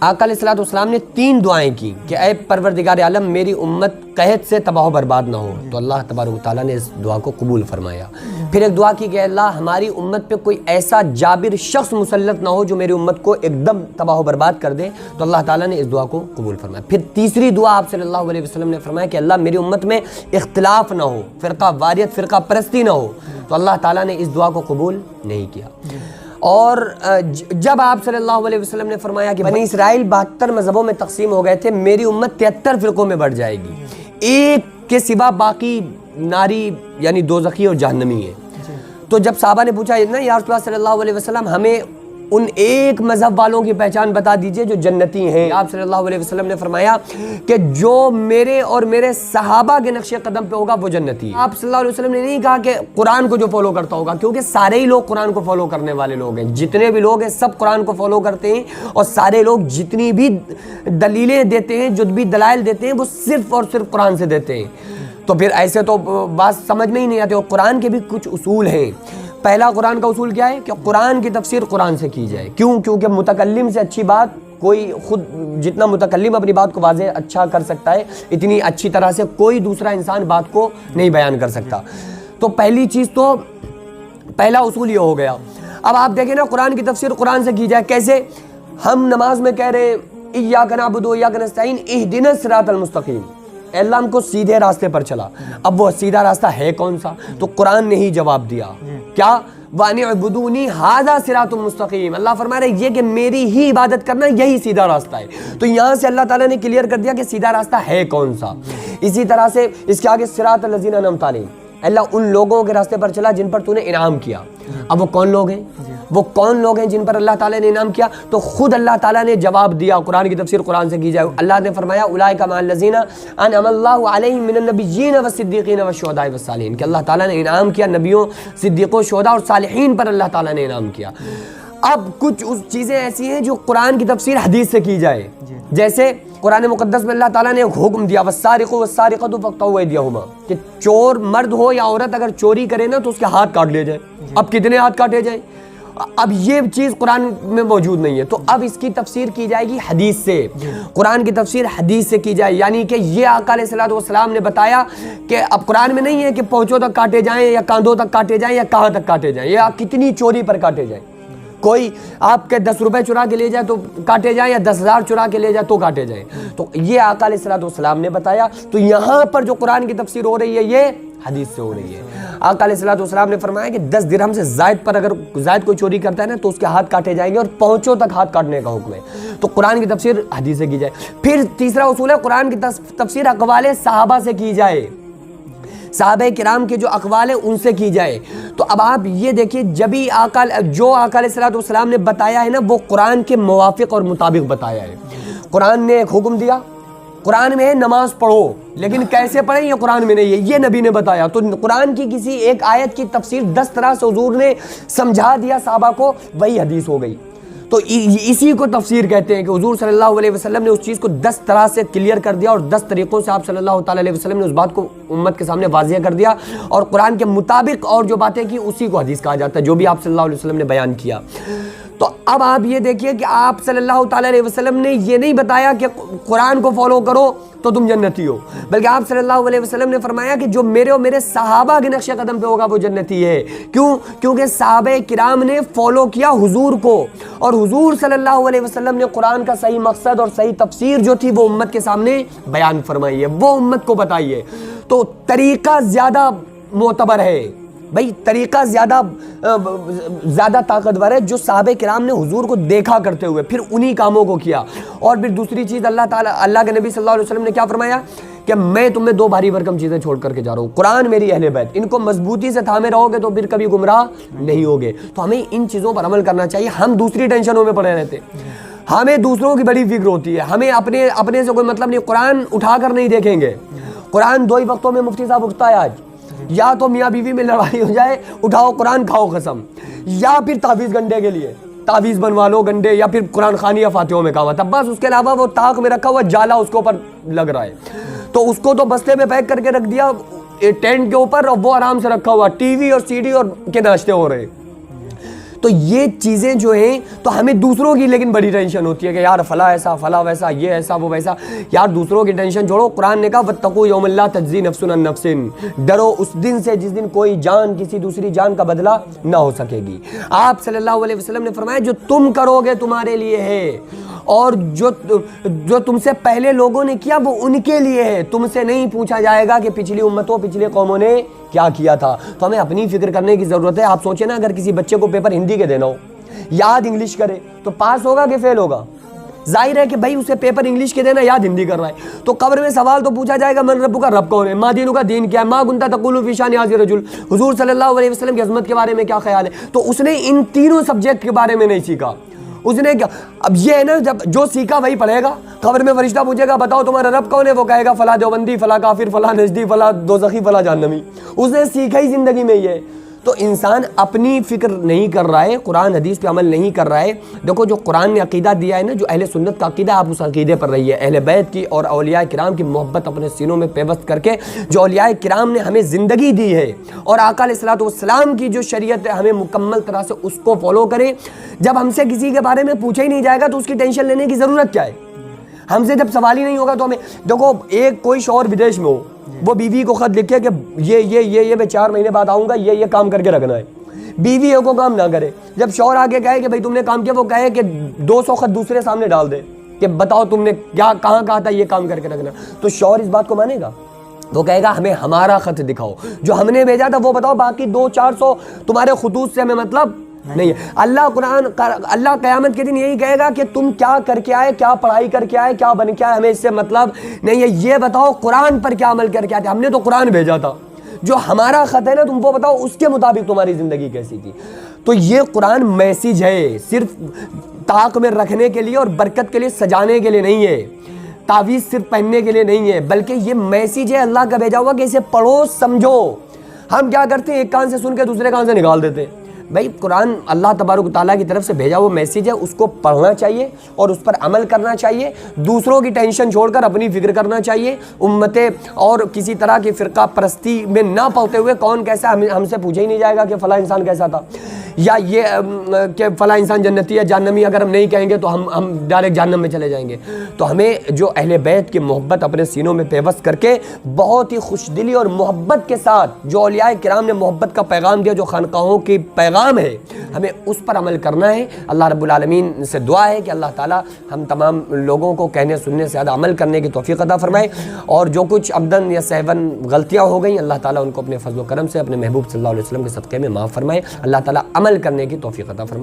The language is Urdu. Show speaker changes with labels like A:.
A: آقا علیہ الصلوۃ والسلام نے 3 دعائیں کی کہ اے پروردگار عالم میری امت قحط سے تباہ و برباد نہ ہو، تو اللہ تبارک و تعالیٰ نے اس دعا کو قبول فرمایا۔ پھر ایک دعا کی کہ اللہ ہماری امت پہ کوئی ایسا جابر شخص مسلط نہ ہو جو میری امت کو ایک دم تباہ و برباد کر دے، تو اللہ تعالیٰ نے اس دعا کو قبول فرمایا۔ پھر تیسری دعا آپ صلی اللہ علیہ وسلم نے فرمایا کہ اللہ میری امت میں اختلاف نہ ہو، فرقہ واریت فرقہ پرستی نہ ہو، تو اللہ تعالیٰ نے اس دعا کو قبول نہیں کیا۔ اور جب آپ صلی اللہ علیہ وسلم نے فرمایا کہ بنی اسرائیل 72 مذہبوں میں تقسیم ہو گئے تھے، میری امت 73 فرقوں میں بڑھ جائے گی، ایک کے سوا باقی ناری یعنی دوزخی اور جہنمی ہے۔ تو جب صحابہ نے پوچھا نا یا رسول اللہ صلی اللہ علیہ وسلم ہمیں ان ایک مذہب والوں کی پہچان بتا دیجئے جو جنتی ہیں، آپ صلی اللہ علیہ وسلم نے فرمایا کہ جو میرے اور میرے صحابہ کے نقش قدم پہ ہوگا وہ جنتی ہے۔ آپ صلی اللہ علیہ وسلم نے نہیں کہا کہ قرآن کو جو فالو کرتا ہوگا، کیونکہ سارے ہی لوگ قرآن کو فالو کرنے والے لوگ ہیں، جتنے بھی لوگ ہیں سب قرآن کو فالو کرتے ہیں، اور سارے لوگ جتنی بھی دلیلیں دیتے ہیں، جو بھی دلائل دیتے ہیں، وہ صرف اور صرف قرآن سے دیتے ہیں۔ تو پھر ایسے تو بات سمجھ میں ہی نہیں آتے۔ اور قرآن کے بھی کچھ اصول ہیں۔ پہلا قرآن کا اصول کیا ہے کہ قرآن کی تفسیر قرآن سے کی جائے۔ کیوں؟ کیونکہ متکلم سے اچھی بات کوئی خود جتنا متکلم اپنی بات کو واضح اچھا کر سکتا ہے، اتنی اچھی طرح سے کوئی دوسرا انسان بات کو نہیں بیان کر سکتا۔ تو پہلی چیز تو پہلا اصول یہ ہو گیا۔ اب آپ دیکھیں نا قرآن کی تفسیر قرآن سے کی جائے کیسے؟ ہم نماز میں کہہ رہے ایاک نعبد و ایاک نستعین اہدنا الصراط المستقیم، اے اللہ ہم کو سیدھے راستے پر چلا۔ اب وہ سیدھا راستہ ہے کون سا؟ تو قرآن نے ہی جواب دیا، کیا؟ وَأَنِ اعْبُدُونِي هَذَا صِرَاطٌ مُسْتَقِيمٌ، اللہ فرما رہے یہ کہ میری ہی عبادت کرنا یہی سیدھا راستہ ہے۔ تو یہاں سے اللہ تعالیٰ نے کلیئر کر دیا کہ سیدھا راستہ ہے کون سا۔ اسی طرح سے اس کے آگے صراط الذین انعمت علیہم، اللہ ان لوگوں کے راستے پر چلا جن پر تو نے انعام کیا۔ اب وہ کون لوگ ہیں؟ وہ کون لوگ ہیں جن پر اللہ تعالیٰ نے انعام کیا؟ تو خود اللہ تعالیٰ نے جواب دیا۔ قرآن کی تفسیر قرآن سے کی جائے، اللہ نے فرمایا اولئک مع الذین انعم اللہ علیہم من النبیین والصدیقین والشہداء والصالحین، کہ اللہ تعالیٰ نے انعام کیا نبیوں، صدیقوں، شہداء اور صالحین پر اللہ تعالیٰ نے انعام کیا۔ اب کچھ چیزیں ایسی ہیں جو قرآن کی تفسیر حدیث سے کی جائے، جیسے قرآن مقدس میں اللہ تعالیٰ نے حکم دیا والسارق والسارقۃ فاقطعوا ایدیہما، کہ چور مرد ہو یا عورت اگر چوری کرے نا تو اس کے ہاتھ کاٹ لیے جائیں۔ اب کتنے ہاتھ کاٹے جائیں؟ اب یہ چیز قرآن میں موجود نہیں ہے، تو اب اس کی تفسیر کی جائے گی حدیث سے۔ قرآن کی تفسیر حدیث سے کی جائے، یعنی کہ یہ آقا علیہ الصلوۃ والسلام نے بتایا کہ اب قرآن میں نہیں ہے کہ پونچھوں تک کاٹے جائیں یا کاندھوں تک کاٹے جائیں یا کہاں تک کاٹے جائیں یا کتنی چوری پر کاٹے جائیں۔ کوئی آپ کے 10 روپے چرا کے لے جائے تو کاٹے جائیں یا 10,000 چرا کے لے جائے تو کاٹے جائیں، تو یہ آقا علیہ الصلوۃ والسلام نے بتایا۔ تو یہاں پر جو قرآن کی تفسیر ہو رہی ہے یہ حدیث سے ہو رہی ہے۔ آقا علیہ الصلوۃ والسلام نے فرمایا کہ 10 درہم سے زائد پر اگر زائد کوئی چوری کرتا ہے نا تو اس کے ہاتھ کاٹے جائیں گے، اور پونچھوں تک ہاتھ کاٹنے کا حکم ہے۔ تو قرآن کی تفسیر حدیث سے کی جائے۔ پھر تیسرا اصول ہے قرآن کی تفسیر اقوال صحابہ سے کی جائے، صحابہ کرام کے جو اقوال ہیں ان سے کی جائے۔ تو اب آپ یہ دیکھیے جو آقا علیہ الصلوۃ والسلام نے بتایا ہے نا وہ قرآن کے موافق اور مطابق بتایا ہے۔ قرآن نے ایک حکم دیا، قرآن میں ہے نماز پڑھو، لیکن کیسے پڑھیں یہ قرآن میں نہیں ہے، یہ نبی نے بتایا۔ تو قرآن کی کسی ایک آیت کی تفسیر 10 طرح سے حضور نے سمجھا دیا صحابہ کو، وہی حدیث ہو گئی۔ تو اسی کو تفسیر کہتے ہیں کہ حضور صلی اللہ علیہ وسلم نے اس چیز کو 10 طرح سے کلیئر کر دیا، اور 10 طریقوں سے آپ صلی اللہ تعالیٰ علیہ وسلم نے اس بات کو امت کے سامنے واضح کر دیا، اور قرآن کے مطابق اور جو باتیں کی اسی کو حدیث کہا جاتا ہے، جو بھی آپ صلی اللہ علیہ وسلم نے بیان کیا۔ تو اب آپ یہ دیکھیے کہ آپ صلی اللہ تعالیٰ علیہ وسلم نے یہ نہیں بتایا کہ قرآن کو فالو کرو تو تم جنتی ہو، بلکہ آپ صلی اللہ علیہ وسلم نے فرمایا کہ جو میرے اور میرے صحابہ کے نقش قدم پہ ہوگا وہ جنتی ہے۔ کیوں؟ کیونکہ صحابہ کرام نے فالو کیا حضور کو، اور حضور صلی اللہ علیہ وسلم نے قرآن کا صحیح مقصد اور صحیح تفسیر جو تھی وہ امت کے سامنے بیان فرمائی ہے، وہ امت کو بتائی ہے۔ تو طریقہ زیادہ معتبر ہے بھائی، طریقہ زیادہ طاقتور ہے جو صحابہ کرام نے حضور کو دیکھا کرتے ہوئے پھر انہی کاموں کو کیا۔ اور پھر دوسری چیز اللہ کے نبی صلی اللہ علیہ وسلم نے کیا فرمایا کہ میں تمہیں 2 بھاری بھرکم چیزیں چھوڑ کر کے جا رہا ہوں، قرآن میری اہل بیت، ان کو مضبوطی سے تھامے رہو گے تو پھر کبھی گمراہ نہیں ہوگے۔ تو ہمیں ان چیزوں پر عمل کرنا چاہیے۔ ہم دوسری ٹینشنوں میں پڑے رہتے، ہمیں دوسروں کی بڑی فکر ہوتی ہے، ہمیں اپنے سے کوئی مطلب نہیں۔ قرآن اٹھا کر نہیں دیکھیں گے، قرآن 2 ہی وقتوں میں مفتی صاحب اٹھتا ہے آج، یا تو میاں بیوی میں لڑائی ہو جائے اٹھاؤ قرآن کھاؤ قسم، یا پھر تعویذ گنڈے کے لیے تعویذ بنوا لو گنڈے، یا پھر قرآن خوانی یا فاتحوں میں کام آتا، بس اس کے علاوہ وہ طاق میں رکھا ہوا جالا اس کے اوپر لگ رہا ہے، تو اس کو تو بستے میں پیک کر کے رکھ دیا ٹینٹ کے اوپر، اور وہ آرام سے رکھا ہوا ٹی وی اور سی ڈی اور کے ناشتے ہو رہے۔ تو یہ چیزیں جو ہیں تو ہمیں دوسروں کی لیکن بڑی ٹینشن ہوتی ہے کہ یار فلاں ایسا فلاں ویسا، یہ ایسا وہ ویسا. یار دوسروں کی ٹینشن چھوڑو. قرآن نے کہا واتقوا یوم لا تجزی نفس عن نفس، ڈرو اس دن سے جس دن کوئی جان کسی دوسری جان کا بدلہ نہ ہو سکے گی. آپ صلی اللہ علیہ وسلم نے فرمایا جو تم کرو گے تمہارے لیے ہے، اور جو تم سے پہلے لوگوں نے کیا وہ ان کے لیے ہے. تم سے نہیں پوچھا جائے گا کہ پچھلی امتوں پچھلے قوموں نے کیا کیا تھا. تو ہمیں اپنی فکر کرنے کی ضرورت ہے. آپ سوچیں نا اگر کسی بچے کو پیپر ہندی کے دینا ہو، یاد انگلش کرے تو پاس ہوگا کہ فیل ہوگا؟ ظاہر ہے کہ بھائی اسے پیپر انگلش کے دینا، یاد ہندی کر رہا ہے. تو قبر میں سوال تو پوچھا جائے گا من رب کا رب کون ہے، ما دینو کا دین کیا ہے، ما کنت تقول فی شان ھذا الرجل، حضور صلی اللہ علیہ وسلم کی عظمت کے بارے میں کیا خیال ہے. تو اس نے ان تینوں سبجیکٹ کے بارے میں نہیں سیکھا. اس نے کیا اب یہ ہے نا، جب جو سیکھا وہی پڑھے گا. قبر میں فرشتہ پوچھے گا بتاؤ تمہارا رب کون ہے، وہ کہے گا فلاں دیوبندی، فلاں کافر، فلاں نجدی، فلاں دوزخی، فلاں جہنمی. اس نے سیکھا ہی زندگی میں یہ. تو انسان اپنی فکر نہیں کر رہا ہے، قرآن حدیث پہ عمل نہیں کر رہا ہے. دیکھو جو قرآن نے عقیدہ دیا ہے نا، جو اہل سنت کا عقیدہ، آپ اس عقیدے پر رہیے. اہل بیت کی اور اولیاء کرام کی محبت اپنے سینوں میں پیوست کر کے، جو اولیاء کرام نے ہمیں زندگی دی ہے اور آقا علیہ الصلوۃ والسلام کی جو شریعت ہے ہمیں مکمل طرح سے اس کو فالو کریں. جب ہم سے کسی کے بارے میں پوچھا ہی نہیں جائے گا تو اس کی ٹینشن لینے کی ضرورت کیا ہے؟ ہم سے جب سوال ہی نہیں ہوگا تو ہمیں دیکھو ایک کوئی شوہر ودیش میں ہو، وہ بیوی کو خط لکھے کہ یہ میں 4 مہینے بعد آؤں گا، یہ کام کر کے رکھنا ہے. بیوی کو کام نہ کرے. جب شوہر آگے کہے کہ بھائی تم نے کام کیا، وہ کہے کہ 200 خط دوسرے سامنے ڈال دے کہ بتاؤ تم نے کیا کہاں کہا تھا یہ کام کر کے رکھنا. تو شوہر اس بات کو مانے گا؟ وہ کہے گا ہمیں ہمارا خط دکھاؤ، جو ہم نے بھیجا تھا وہ بتاؤ، باقی 200-400 تمہارے خطوط سے ہمیں مطلب نہیں ہے. اللہ قیامت کے دن یہی کہے گا کہ تم کیا کر کے آئے، کیا پڑھائی کر کے آئے، کیا بن کے آئے، ہمیں اس سے مطلب نہیں ہے. یہ بتاؤ قرآن پر کیا عمل کر کے آئے. ہم نے تو قرآن بھیجا تھا، جو ہمارا خط ہے نا تم کو بتاؤ اس کے مطابق تمہاری زندگی کیسی تھی. تو یہ قرآن میسیج ہے، صرف طاق میں رکھنے کے لیے اور برکت کے لیے سجانے کے لیے نہیں ہے، تعویذ صرف پہننے کے لیے نہیں ہے، بلکہ یہ میسیج ہے اللہ کا بھیجا ہوا کہ اسے پڑھو سمجھو. ہم کیا کرتے ہیں، ایک کان سے سن کے دوسرے کان سے نکال دیتے ہیں. بھائی قرآن اللہ تبارک و تعالیٰ کی طرف سے بھیجا وہ میسیج ہے، اس کو پڑھنا چاہیے اور اس پر عمل کرنا چاہیے. دوسروں کی ٹینشن چھوڑ کر اپنی فکر کرنا چاہیے. امتیں اور کسی طرح کی فرقہ پرستی میں نہ پڑتے ہوئے کون کیسا، ہم سے پوچھا ہی نہیں جائے گا کہ فلاں انسان کیسا تھا، یا یہ کہ فلاں انسان جنتی ہے جہنمی. اگر ہم نہیں کہیں گے تو ہم ڈائریکٹ جہنم میں چلے جائیں گے. تو ہمیں جو اہل بیت کی محبت اپنے سینوں میں پیوست کر کے بہت ہی خوش دلی اور محبت کے ساتھ جو اولیاء کرام نے محبت کا پیغام دیا، جو خانقاہوں کی پیغام ہے، ہمیں اس پر عمل کرنا ہے. اللہ رب العالمین سے دعا ہے کہ اللہ تعالیٰ ہم تمام لوگوں کو کہنے سننے سے زیادہ عمل کرنے کی توفیق عطا فرمائے، اور جو کچھ عمدن یا سہون غلطیاں ہو گئیں اللہ تعالیٰ ان کو اپنے فضل و کرم سے اپنے محبوب صلی اللہ علیہ وسلم کے صدقے میں معاف فرمائے. اللہ تعالیٰ عمل کرنے کی توفیق عطا فرمائے.